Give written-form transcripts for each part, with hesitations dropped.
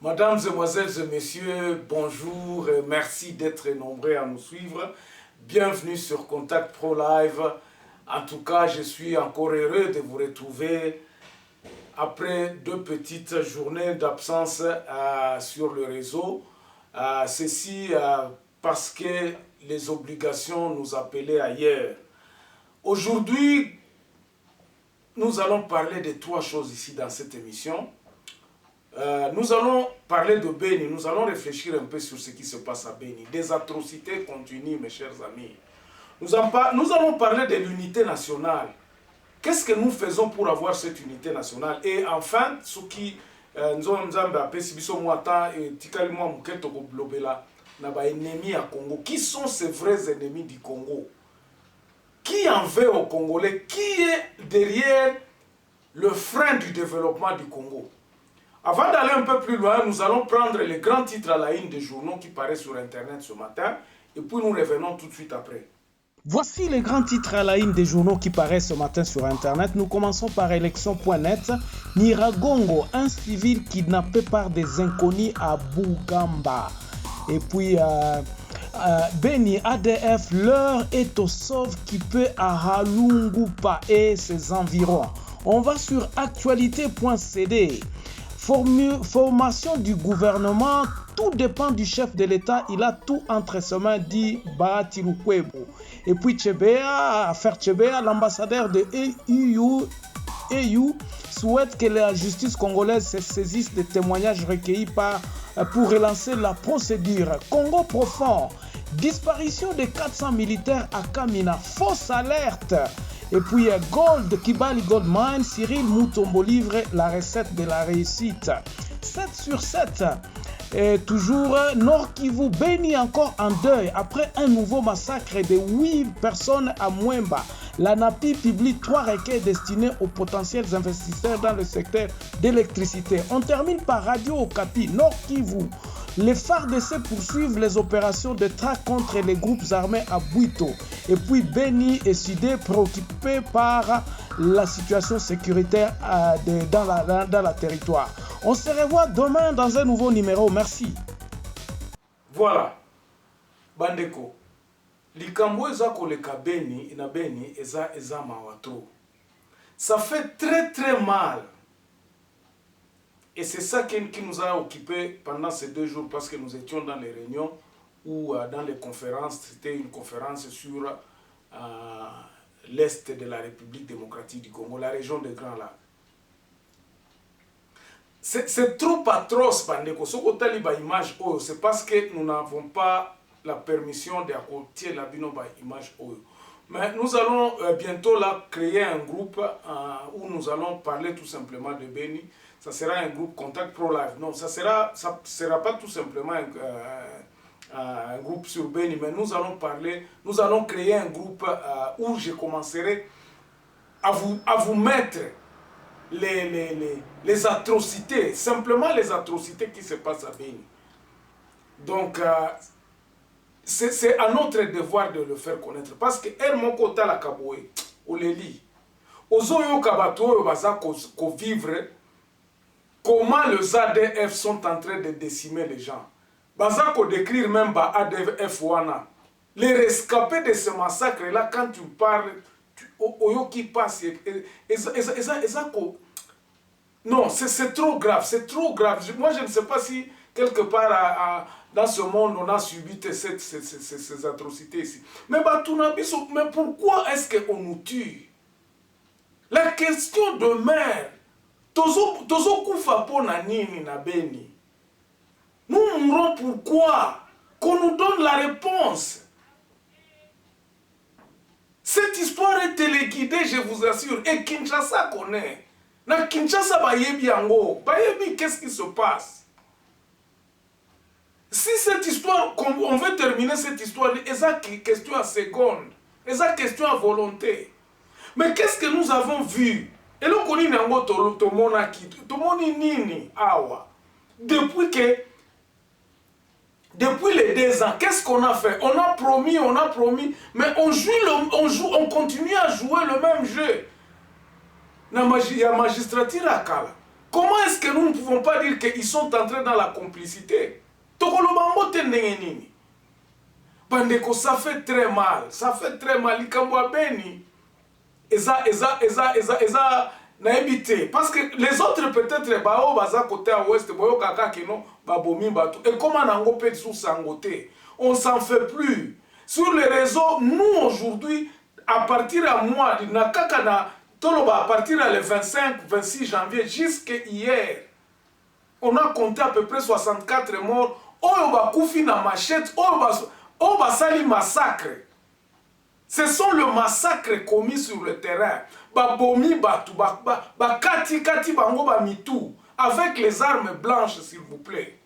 Mesdames, Mesdemoiselles et Messieurs, bonjour et merci d'être nombreux à nous suivre. Bienvenue sur Contact Pro Live. En tout cas, je suis encore heureux de vous retrouver après 2 petites journées d'absence sur le réseau. Ceci parce que les obligations nous appelaient ailleurs. Aujourd'hui, nous allons parler de 3 choses ici dans cette émission. Nous allons parler de Beni, nous allons réfléchir un peu sur ce qui se passe à Beni. Des atrocités continuent, mes chers amis. Nous allons parler de l'unité nationale. Qu'est-ce que nous faisons pour avoir cette unité nationale? Et enfin, ce qui nous ennemis à Congo. Qui sont ces vrais ennemis du Congo? Qui en veut aux Congolais? Qui est derrière le frein du développement du Congo? Avant d'aller un peu plus loin, nous allons prendre les grands titres à la une des journaux qui paraissent sur Internet ce matin et puis nous revenons tout de suite après. Voici les grands titres à la une des journaux qui paraissent ce matin sur Internet. Nous commençons par élection.net. Nyiragongo, un civil kidnappé par des inconnus à Bugamba. Et puis, Beni ADF, l'heure est au sauve-qui-peut à Halungupa et ses environs. On va sur actualité.cd. Formation du gouvernement, tout dépend du chef de l'État, il a tout entre ses mains, dit Bahati Lukwebo. Et puis affaire Chebea, l'ambassadeur de EU souhaite que la justice congolaise se saisisse des témoignages recueillis pour relancer la procédure. Congo profond, disparition de 400 militaires à Kamina, fausse alerte. Et puis Gold, Kibali Gold Mine, Cyril Moutombo livre la recette de la réussite. 7 sur 7. Et toujours Nord Kivu, Beni encore en deuil après un nouveau massacre de 8 personnes à Mwemba. La NAPI publie 3 requêtes destinés aux potentiels investisseurs dans le secteur d'électricité. On termine par Radio Okapi, Nord Kivu. Les FARDC poursuivent les opérations de traque contre les groupes armés à Bwito. Et puis Beni et Sidé préoccupés par la situation sécuritaire dans la territoire. On se revoit demain dans un nouveau numéro. Merci. Voilà. Bandeko. Likambo eza koleka Beni na Beni eza mawatro. Ça fait très mal. Et c'est ça qui nous a occupés pendant ces 2 jours parce que nous étions dans les réunions ou dans les conférences. C'était une conférence sur l'Est de la République démocratique du Congo, la région des Grands Lacs. C'est trop atroce, Bandeko. Ce côté image, c'est parce que nous n'avons pas la permission d'accoter la image. Mais nous allons bientôt là créer un groupe où nous allons parler tout simplement de Beni. Ça sera un groupe Contact Pro Live. Non, ça sera pas tout simplement un groupe sur Beni, mais nous allons créer un groupe où je commencerai à vous mettre les atrocités, simplement les atrocités qui se passent à Beni. Donc, c'est à notre devoir de le faire connaître. Parce que elle, mon côté, la Kaboué, on les lit. Ozoyo Kabato, baza ko vivre. Comment les ADF sont en train de décimer les gens. Baza ko décrire même ba ADF wana. Les rescapés de ce massacre-là, quand tu parles, oyo qui passe, non, c'est trop grave, c'est trop grave. Moi, je ne sais pas si quelque part dans ce monde, on a subi ces atrocités ici. Mais pourquoi est-ce qu'on nous tue? La question de mère, tozo kufa po na nini na Beni. Nous mourons pourquoi? Qu'on nous donne la réponse. Cette histoire est téléguidée, je vous assure. Et Kinshasa connaît. Na Kinshasa bayebi yango. Bayebi, qu'est-ce qui se passe? Si cette histoire, on veut terminer cette histoire, c'est une question à seconde. C'est une question à volonté. Mais qu'est-ce que nous avons vu? Et là, on a nini awa. Depuis les 2 ans, qu'est-ce qu'on a fait? On a promis, mais on continue à jouer le même jeu. Il y a magistrature à Kala. Comment est-ce que nous ne pouvons pas dire qu'ils sont entrés dans la complicité? Tokolobango tendengenini. Bandeko, ça fait très mal. Ça fait très mal. Likambo Beni. Eza naebité. Parce que les autres peut-être bao baza côté à ouest boyo kaka kino babomi batu. Et comment nango peut sous sangoté? On s'en fait plus. Sur les réseaux, nous aujourd'hui, à partir à moi, à partir le 25-26 janvier jusqu'à hier, on a compté à peu près 64 morts. Oyo bakoufi na machette, oyo basali massacre. Ce sont le massacre commis sur le terrain. Babomi batu, bakati kati bango ba mitou, avec les armes blanches, s'il vous plaît.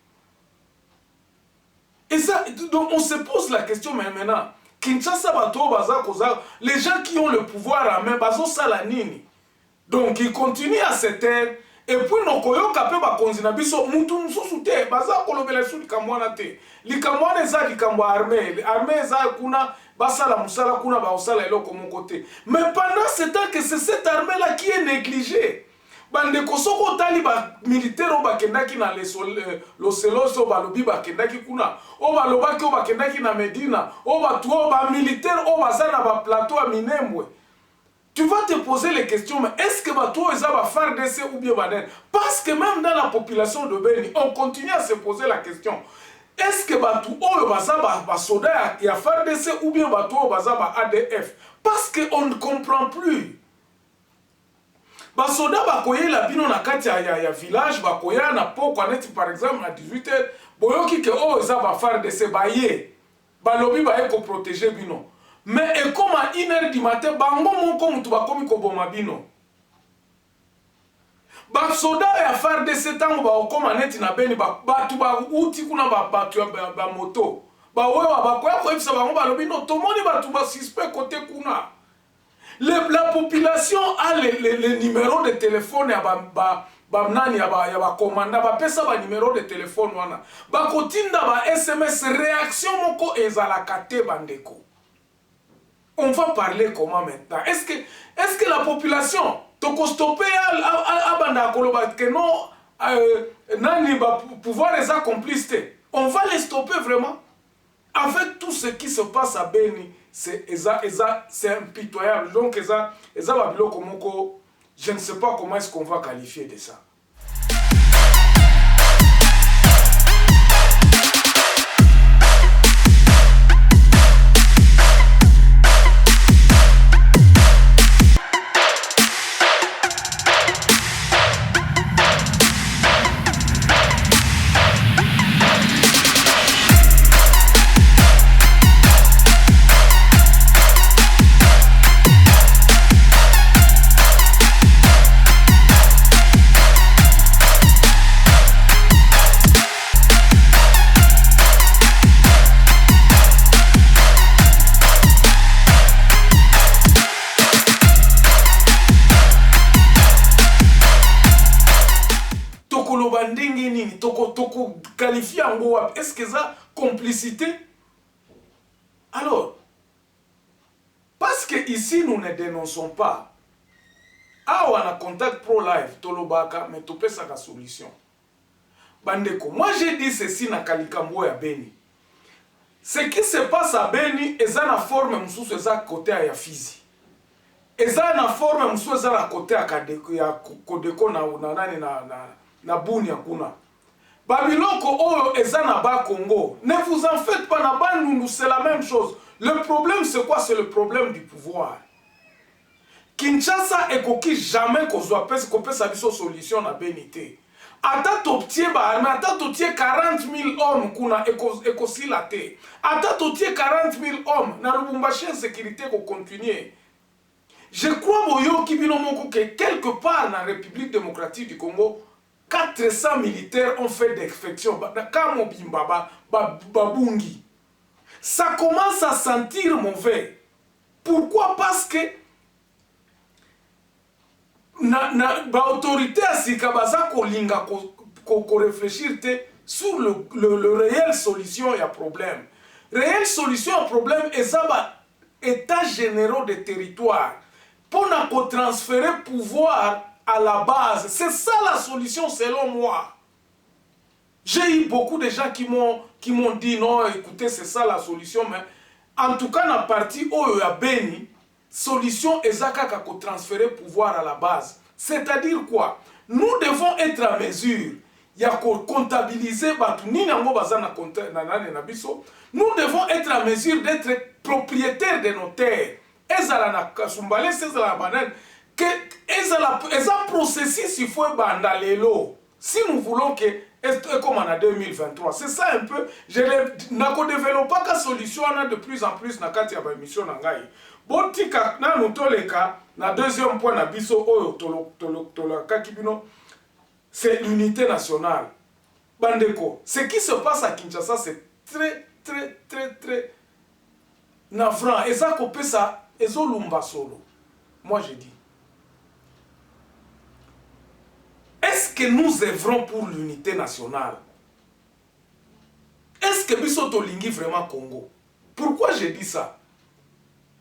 Et ça, donc on se pose la question, mais maintenant, Kinshasa bato baza koza, les gens qui ont le pouvoir en main, bazo salanini. Donc ils continuent à se taire. Et puis nos koyoka pe ba konzina biso mutu mususu te, baza kolobela su likamwana te. Likamwana eza likambo armée, armée eza kuna basala musala kuna ba osala eloko moko te. Mais pendant ce temps que c'est cette armée là qui est négligée. Bande kosoko tali ba militaire o bakendaki na loseloso balobi bakendaki kuna o balobaki o bakendaki na Medina o batu o ba militaire o bazana ba plateau à Minembwe. Tu vas te poser les questions, mais est-ce que bato eza ba FARDC ou bien baden? Parce que même dans la population de Beni, on continue à se poser la question. Est-ce que bato o baza ba soda ya FARDC ou bien bato o baza ba ADF? Parce qu'on ne comprend plus. Basoda bakoye la bino na kati ya village bakoya na poko aneti par exemple à 18h boyoki ke o eza ba FARDC baye balobi baye ko protéger bino mais et comme à 1h du matin bango moko mutu bakomi ko boma bino basoda ya FARDC tango ba okoma neti na Beni batu ba uti kuna batu ba moto ba wewa bakoya ko ebisa bango balobi no tomoni batu ba suspect côté kuna. La population a les numéros de téléphone ya nani ya commandant ba pesa ba numéro de téléphone wana ba kotinda ba SMS réaction moko ezalaka te bandeko. On va parler comment maintenant? Est-ce que la population toko stopper abanda koloba que non nani ba pouvoir les accomplir? On va les stopper vraiment? Avec tout ce qui se passe à Beni, c'est impitoyable. Donc, je ne sais pas comment est-ce qu'on va qualifier de ça. Qualifié en gros, est-ce que ça complicité? Alors, parce que ici nous ne dénonçons pas. Ah, on a contact pro-live, tolobaka, mais topé sa solution. Bandeko, moi j'ai dit ceci na Kalikambo ya Beni. Ce qui se passe à Beni, eza na forme msusu eza côté ya Fizi. Eza na forme msusu eza na côté ya Kodeko na Bunia kuna. Babiloko oyo eza na ba Congo. Ne vous en faites pas, na Bandundu, c'est la même chose. Le problème c'est quoi? C'est le problème du pouvoir. Kinshasa ekoki jamais kozwa pesa kopesa biso solution na Benité. Ata toptie ba arme, ata totie 40 000 hommes kuna ekosila te. Ata totie 40 000 hommes na Lubumbashi insécurité ko continuer. Je crois boyo kibino moko que quelque part na République démocratique du Congo 400 militaires ont fait des défections. Babungi. Ça commence à sentir mauvais. Pourquoi? Parce que l'autorité à Sikabaza kolinga ko réfléchir sur le réel solution il y a problème. Réelle solution au problème est état généraux des territoires. Pour transférer pouvoir à la base. C'est ça la solution selon moi. J'ai eu beaucoup de gens qui m'ont dit non, écoutez, c'est ça la solution, mais en tout cas, dans la partie où il y a béni, solution est de transférer pouvoir à la base. C'est-à-dire quoi? Nous devons être à mesure. Il y a comptabiliser, nous devons être à mesure d'être propriétaires de nos terres. Processus, il faut si nous voulons que comme en 2023, c'est ça un peu. Je ne développe pas la solution de plus en plus dans la émission. Botika na nutoleka na deuxième point na biso oyo tolaka kibino, c'est l'unité nationale. Bandeko, ce qui se passe à Kinshasa, c'est très navrant. Eza kopesa ezo lumba solo. Moi je dis, est-ce que nous œuvrons pour l'unité nationale? Est-ce que biso tolingi vraiment Congo? Pourquoi je dis ça?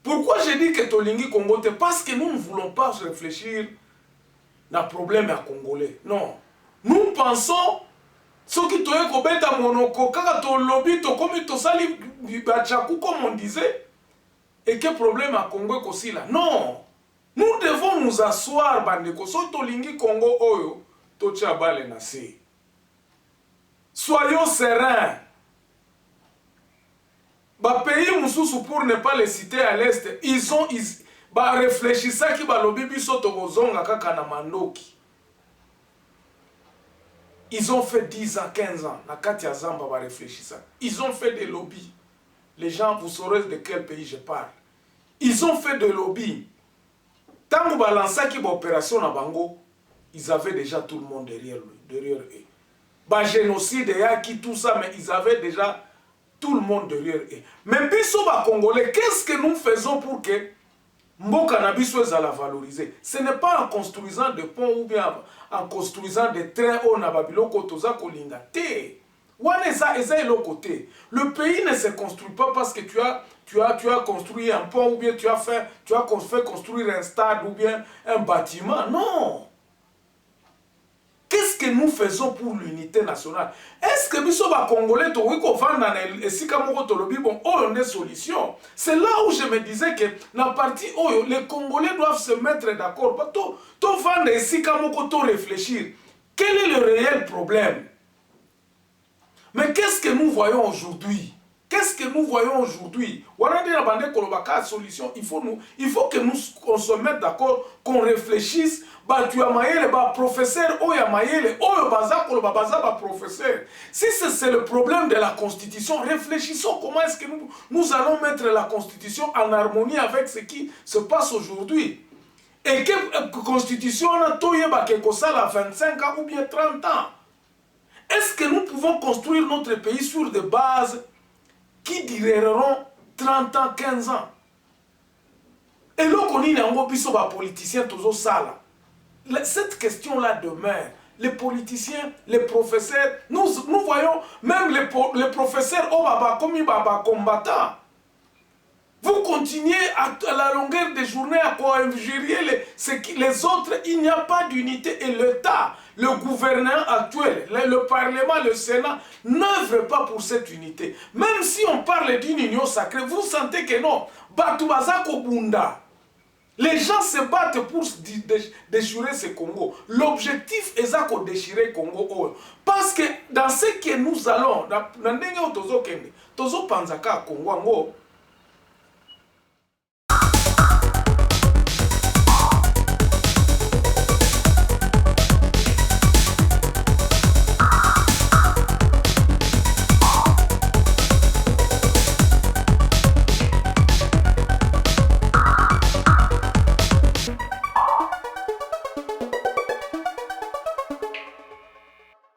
Pourquoi je dis que tolingi Congo? Parce que nous ne voulons pas réfléchir na problème à Congolais. Non. Nous pensons ce qui toye kobeta monoko kaka to lobby to komi to sali bachaku comme on disait, et que problème à Congo kosi là. Non. Nous devons nous asseoir bandeko so tolingi Congo oyo to tchabale na se. Soyons sereins. Ba pays mususu, pour ne pas les citer à l'est, ba réfléchissa ki ba lobby biso to bozonga kaka na mandoki. Ils ont fait 10 ans, 15 ans. Na kati ya Zamba ba réfléchissa. Ils ont fait des lobbies. Les gens, vous saurez de quel pays je parle. Ils ont fait des lobbies. Tango ba lança ki ba opération na bango, ils avaient déjà tout le monde derrière eux. Ba génocide et qui tout ça, mais ils avaient déjà tout le monde derrière eux. Mais biso ba Congolais, qu'est-ce que nous faisons pour que Mboka na biso la valoriser? Ce n'est pas en construisant des ponts ou bien en construisant des trains au Nababiloko toza kolinga te. Le pays ne se construit pas parce que tu as construit un pont ou bien tu as fait construire un stade ou bien un bâtiment. Non. Qu'est-ce que nous faisons pour l'unité nationale? Est-ce que biso ba Congolais to wiko vanda na esika moko to lobi bon oyo nde solution? C'est là où je me disais que na partie oyo les Congolais doivent se mettre d'accord. To vanda esika moko to réfléchir. Quel est le réel problème? Mais qu'est-ce que nous voyons aujourd'hui? Qu'est-ce que nous voyons aujourd'hui? Solution. Il faut que on se mette d'accord, qu'on réfléchisse. Tu as maïle, professeur, professeur. Si c'est le problème de la Constitution, réfléchissons comment est-ce que nous allons mettre la Constitution en harmonie avec ce qui se passe aujourd'hui. Et que la Constitution a 25 ans ou bien 30 ans. Est-ce que nous pouvons construire notre pays sur des bases qui dureront 30 ans, 15 ans? Et là, on est un politicien toujours ça. Cette question-là demeure. Les politiciens, les professeurs, nous voyons même les professeurs comme combattants. Vous continuez à la longueur des journées à co-ingérer les autres. Il n'y a pas d'unité et l'État, le gouvernement actuel, le Parlement, le Sénat n'œuvrent pas pour cette unité. Même si on parle d'une union sacrée, vous sentez que non. Batubazako Bunda. Les gens se battent pour déchirer ce Congo. L'objectif est de déchirer le Congo. Parce que dans ce que nous allons, dans Congo,